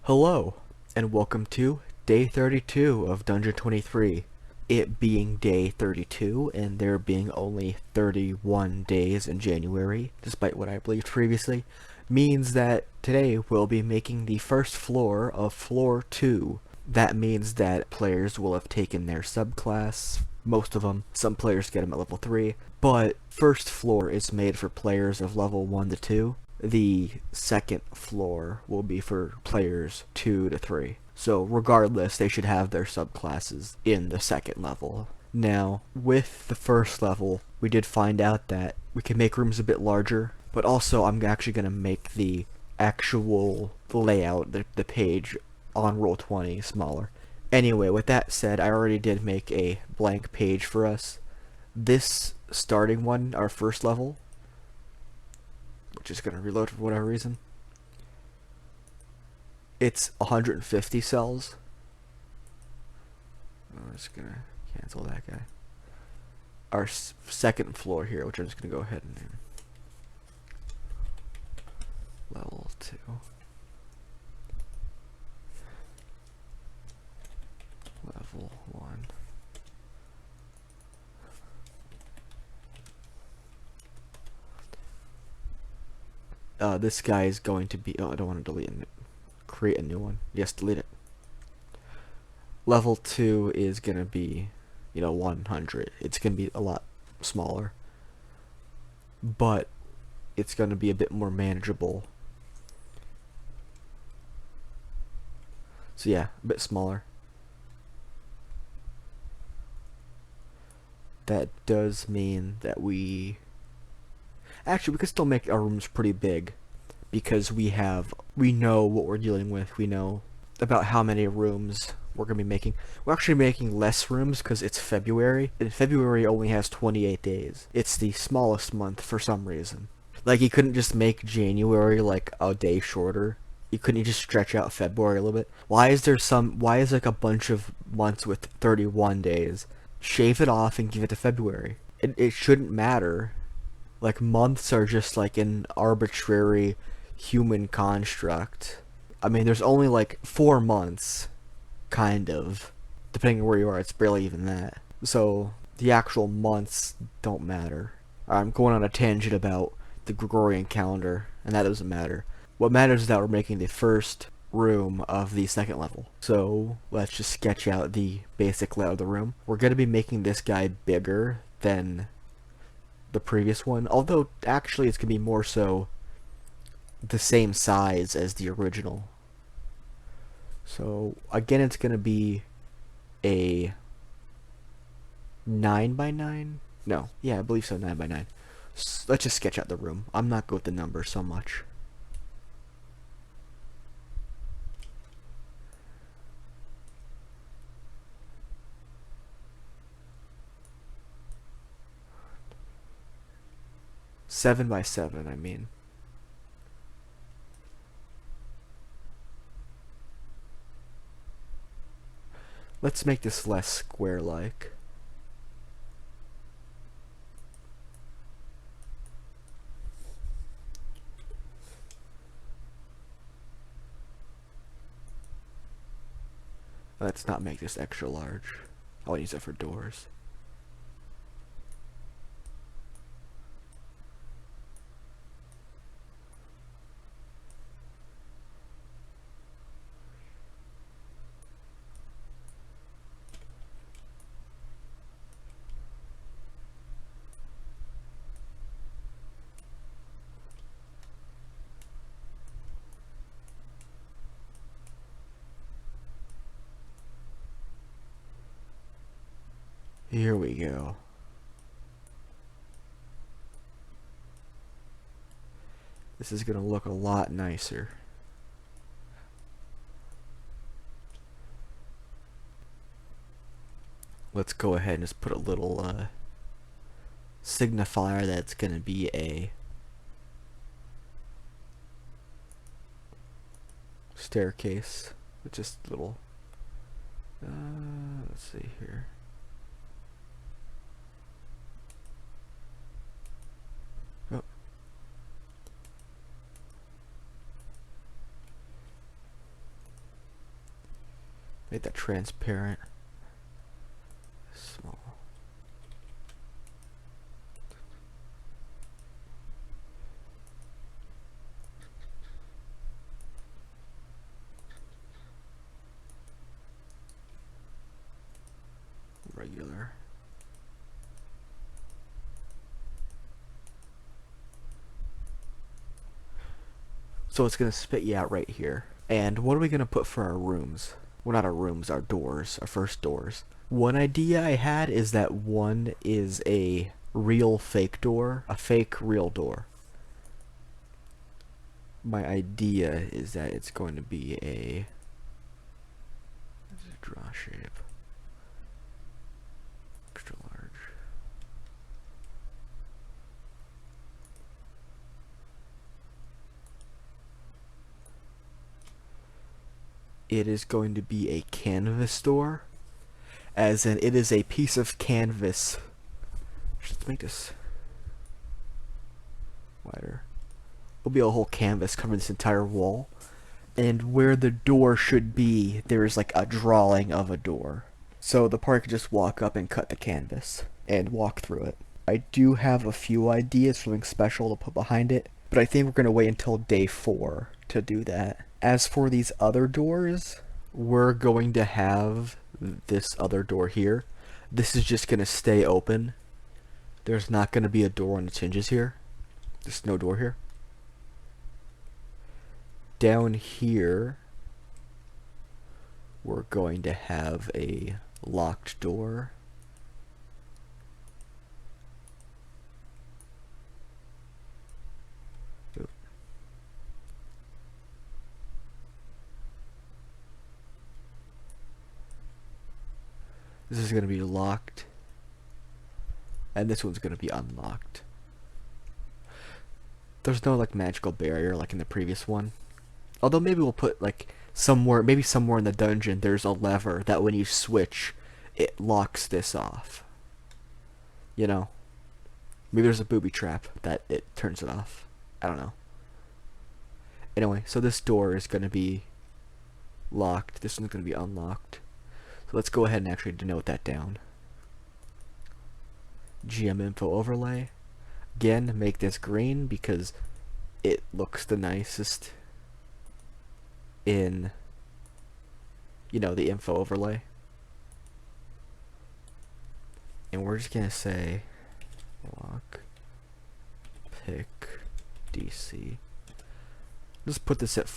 Hello, and welcome to day 32 of Dungeon23. It being day 32, and there being only 31 days in January, despite what I believed previously, means that today we'll be making the first floor of Floor 2. That means that players will have taken their subclass, most of them. Some players get them at level 3, but first floor is made for players of level 1 to 2. The second floor will be for players 2 to 3. So regardless, they should have their subclasses in the second level. Now, with the first level, we did find out that we can make rooms a bit larger, but also I'm actually going to make the actual layout, the page on Roll20 smaller. Anyway, with that said, I already did make a blank page for us. This starting one, our first level, which is going to reload for whatever reason, it's 150 cells. I'm just going to cancel that guy. Our second floor here, which I'm just going to go ahead and name level 2. Level 1. This guy is going to be... Oh, I don't want to delete it. Create a new one. Yes, delete it. Level 2 is going to be, 100. It's going to be a lot smaller. But it's going to be a bit more manageable. So yeah, a bit smaller. That does mean that we... Actually, we could still make our rooms pretty big, because we know what we're dealing with. We know about how many rooms we're going to be making. We're actually making less rooms because it's February, and February only has 28 days. It's the smallest month for some reason. Like, you couldn't just make January like a day shorter. You couldn't just stretch out February a little bit. Why is like a bunch of months with 31 days? Shave it off and give it to February. It shouldn't matter. Like, months are just like an arbitrary human construct. I mean, there's only like 4 months, kind of. Depending on where you are, it's barely even that. So, the actual months don't matter. I'm going on a tangent about the Gregorian calendar, and that doesn't matter. What matters is that we're making the first room of the second level. So, let's just sketch out the basic layout of the room. We're going to be making this guy bigger than the previous one, although actually it's going to be more so the same size as the original. So again, it's going to be a 9x9. No, yeah, I believe so, 9x9. Let's just sketch out the room. I'm not good with the numbers so much. Seven by 7, I mean. Let's make this less square-like. Let's not make this extra large. I'll use it for doors. Here we go. This is going to look a lot nicer. Let's go ahead and just put a little signifier that's going to be a staircase with just little let's see here. Oh. Make that transparent. Small. Regular. So it's going to spit you out right here. And what are we going to put for our rooms? Well, not our rooms, our doors, our first doors. One idea I had is that one is a real fake door, a fake real door. My idea is that it's going to be a draw shape. Extra large. It is going to be a canvas door, as in it is a piece of canvas. Let's make this wider. Will be a whole canvas covering this entire wall, and where the door should be, there is like a drawing of a door. So the party could just walk up and cut the canvas and walk through it. I do have a few ideas, something special to put behind it, but I think we're going to wait until day 4 to do that. As for these other doors, we're going to have this other door here. This is just going to stay open. There's not going to be a door on its hinges here. There's no door here. Down here, we're going to have a locked door. This is going to be locked, and this one's going to be unlocked. There's no like magical barrier like in the previous one. Although maybe we'll put like somewhere in the dungeon there's a lever that when you switch it locks this off. You know? Maybe there's a booby trap that it turns it off. I don't know. Anyway, so this door is going to be locked. This one's going to be unlocked. So let's go ahead and actually denote that down. GM info overlay. Again, make this green because it looks the nicest in, you know, the info overlay. And we're just gonna say lock pick DC. Let's put this at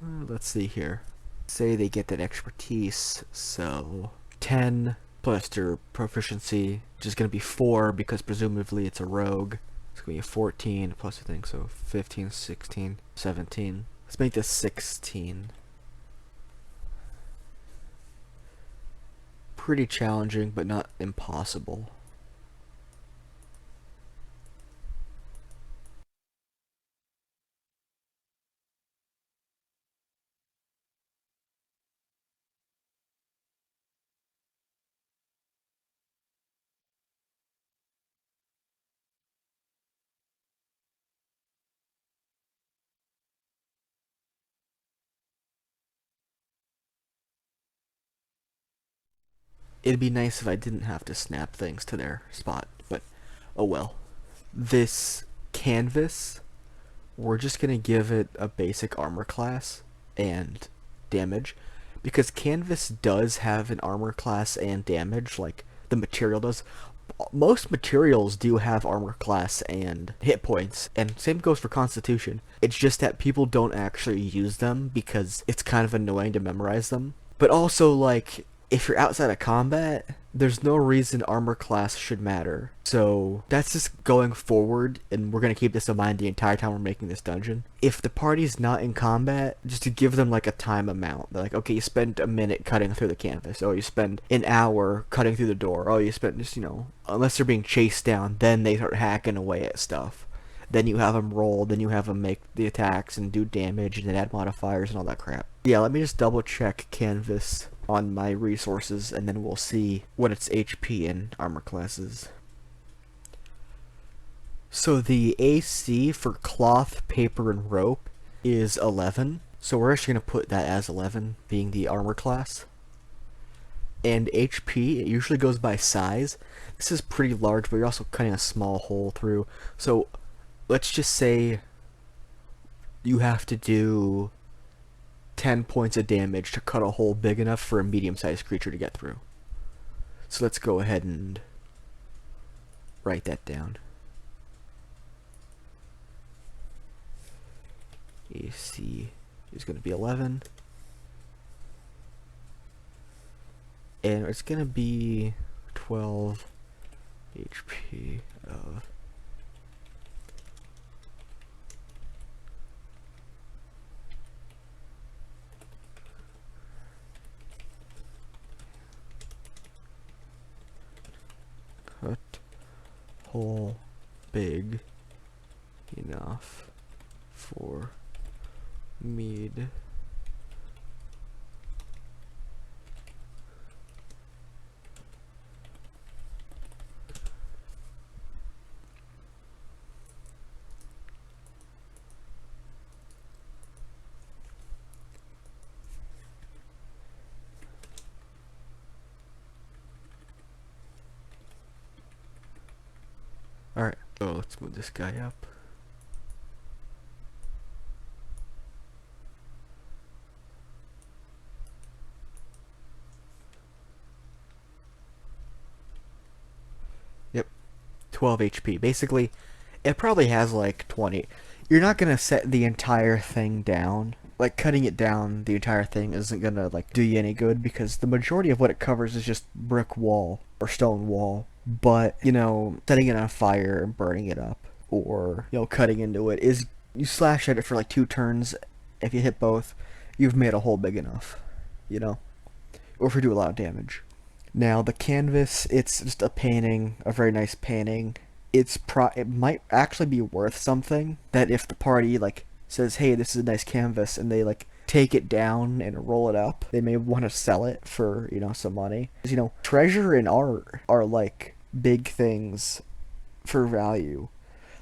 let's see here. Say they get that expertise, so 10 plus their proficiency, which is gonna be 4 because presumably it's a rogue. It's gonna be a 14 plus a thing, so 15, 16, 17. Let's make this 16. Pretty challenging, but not impossible. It'd be nice if I didn't have to snap things to their spot, but oh well. This canvas, we're just gonna give it a basic armor class and damage, because canvas does have an armor class and damage, like the material does. Most materials do have armor class and hit points, and same goes for constitution. It's just that people don't actually use them because it's kind of annoying to memorize them. But also, like, if you're outside of combat, there's no reason armor class should matter. So that's just going forward, and we're going to keep this in mind the entire time we're making this dungeon. If the party's not in combat, just to give them like a time amount. They're like, okay, you spend a minute cutting through the canvas, or you spend an hour cutting through the door, or you spend just, you know, unless they're being chased down, then they start hacking away at stuff. Then you have them roll, then you have them make the attacks and do damage, and then add modifiers and all that crap. Yeah, let me just double check canvas on my resources, and then we'll see what its HP and armor classes. So the AC for cloth, paper, and rope is 11. So we're actually going to put that as 11, being the armor class. And HP, it usually goes by size. This is pretty large, but you're also cutting a small hole through. So let's just say you have to do 10 points of damage to cut a hole big enough for a medium-sized creature to get through. So let's go ahead and write that down. AC is going to be 11. And it's going to be 12 HP of cut hole big enough for mead. Alright, so let's move this guy up. Yep, 12 HP. Basically, it probably has like 20. You're not gonna set the entire thing down. Like, cutting it down, the entire thing isn't gonna like do you any good, because the majority of what it covers is just brick wall or stone wall. But, you know, setting it on fire and burning it up, or, you know, cutting into it, is, you slash at it for like 2 turns. If you hit both, you've made a hole big enough, you know, or if you do a lot of damage. Now the canvas, it's just a painting, a very nice painting. It might actually be worth something, that if the party like says, hey, this is a nice canvas, and they like take it down and roll it up, they may want to sell it for, you know, some money. You know, treasure and art are like big things for value.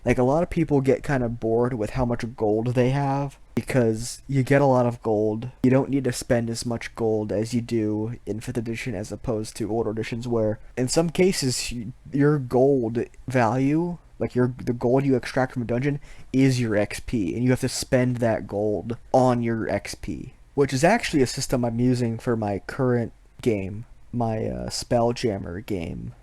Like, a lot of people get kind of bored with how much gold they have, because you get a lot of gold. You don't need to spend as much gold as you do in 5th edition as opposed to older editions, where in some cases your gold value, like the gold you extract from a dungeon, is your XP, and you have to spend that gold on your XP, which is actually a system I'm using for my current game, my Spelljammer game,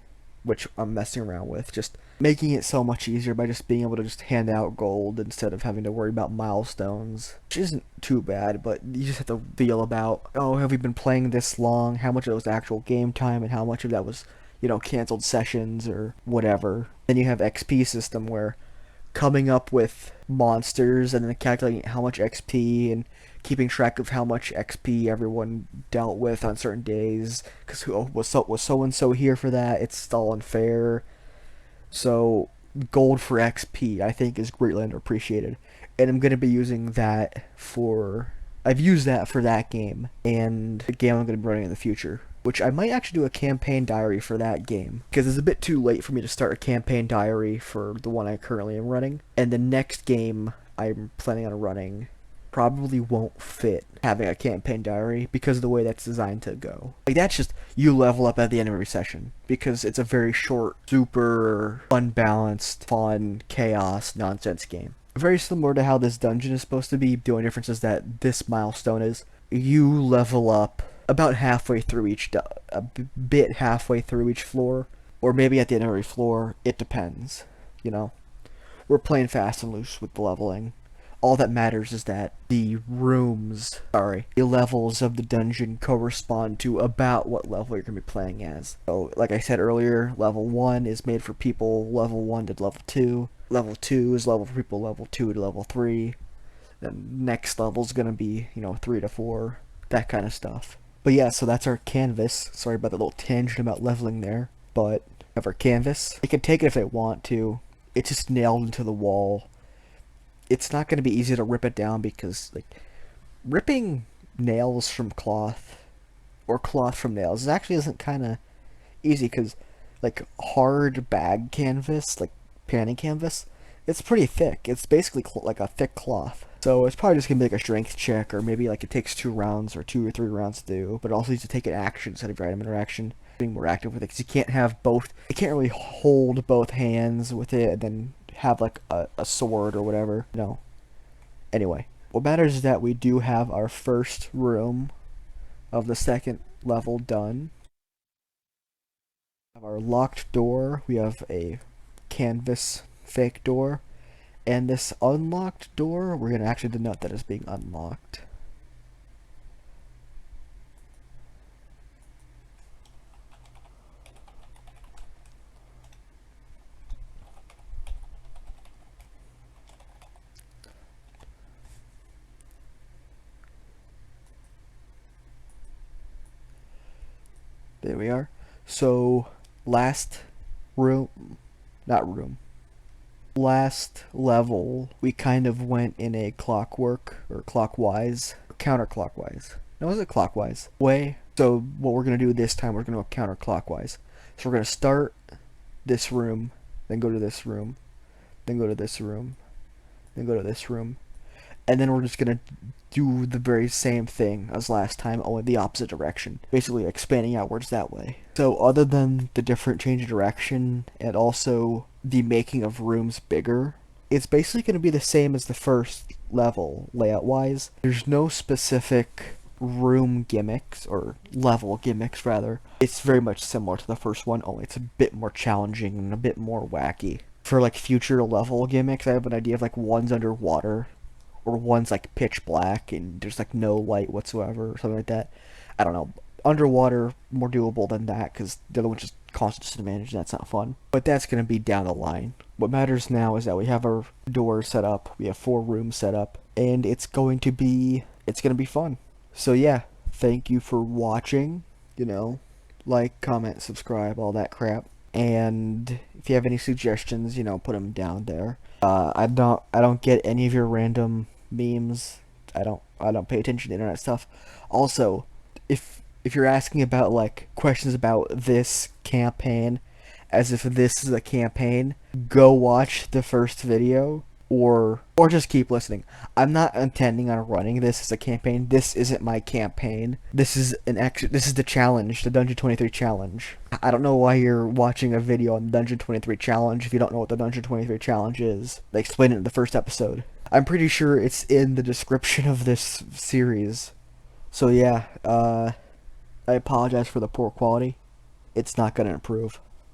which I'm messing around with, just making it so much easier by just being able to just hand out gold instead of having to worry about milestones, which isn't too bad, but you just have to feel about, oh, have we been playing this long, how much of it was actual game time, and how much of that was, you know, canceled sessions or whatever. Then you have XP system, where coming up with monsters and then calculating how much XP and keeping track of how much XP everyone dealt with on certain days, because was so and so here for that, it's all unfair. So gold for XP, I think, is greatly underappreciated, and I'm going to be using that for, I've used that for that game and the game I'm going to be running in the future, which I might actually do a campaign diary for that game, because it's a bit too late for me to start a campaign diary for the one I currently am running, and the next game I'm planning on running probably won't fit having a campaign diary because of the way that's designed to go. Like, that's just, you level up at the end of every session, because it's a very short, super unbalanced, fun, chaos, nonsense game. Very similar to how this dungeon is supposed to be. The only difference is that this milestone is, you level up about halfway through each, a bit halfway through each floor, or maybe at the end of every floor. It depends, you know. We're playing fast and loose with the leveling. All that matters is that the levels of the dungeon correspond to about what level you're going to be playing as. So, like I said earlier, level 1 is made for people level 1 to level 2. Level 2 is level for people level 2 to level 3. Then next level is going to be, you know, 3 to 4. That kind of stuff. But yeah, so that's our canvas. Sorry about that little tangent about leveling there. But we have our canvas. They can take it if they want to. It's just nailed into the wall. It's not going to be easy to rip it down, because like ripping nails from cloth or cloth from nails actually isn't kind of easy, because like hard bag canvas, like panning canvas, it's pretty thick. It's basically like a thick cloth. So it's probably just gonna be like a strength check, or maybe like it takes 2 rounds or 2 or 3 rounds to do. But it also needs to take an action instead of your item interaction. Being more active with it, because you can't have both. You can't really hold both hands with it and then have like a sword or whatever. No. Anyway, what matters is that we do have our first room of the second level done. We have our locked door. We have a canvas fake door. And this unlocked door, we're going to actually denote that as being unlocked. There we are. So, last room, not room, last level, we kind of went in a clockwork, or clockwise, counterclockwise. No, was it clockwise? Way. So, what we're going to do this time, we're going to go counterclockwise. So, we're going to start this room, then go to this room, then go to this room, then go to this room, and then we're just gonna do the very same thing as last time, only the opposite direction, basically expanding outwards that way. So other than the different change of direction and also the making of rooms bigger, it's basically going to be the same as the first level layout wise. There's no specific room gimmicks, or level gimmicks rather. It's very much similar to the first one, only it's a bit more challenging and a bit more wacky. For like future level gimmicks, I have an idea of like one's underwater, or one's like pitch black and there's like no light whatsoever, or something like that. I don't know. Underwater, more doable than that, because the other one's just constant disadvantage and that's not fun. But that's going to be down the line. What matters now is that we have our doors set up, we have 4 rooms set up, and it's going to be fun. So yeah, thank you for watching. You know, like, comment, subscribe, all that crap. And if you have any suggestions, you know, put them down there. I don't get any of your random memes. I don't pay attention to internet stuff. Also, if you're asking about like questions about this campaign, as if this is a campaign, go watch the first video, or just keep listening. I'm not intending on running this as a campaign. This isn't my campaign. This is the challenge, the Dungeon23 challenge. I don't know why you're watching a video on the Dungeon23 challenge if you don't know what the Dungeon23 challenge is. They explained it in the first episode. I'm pretty sure it's in the description of this series. So yeah, I apologize for the poor quality. It's not gonna improve.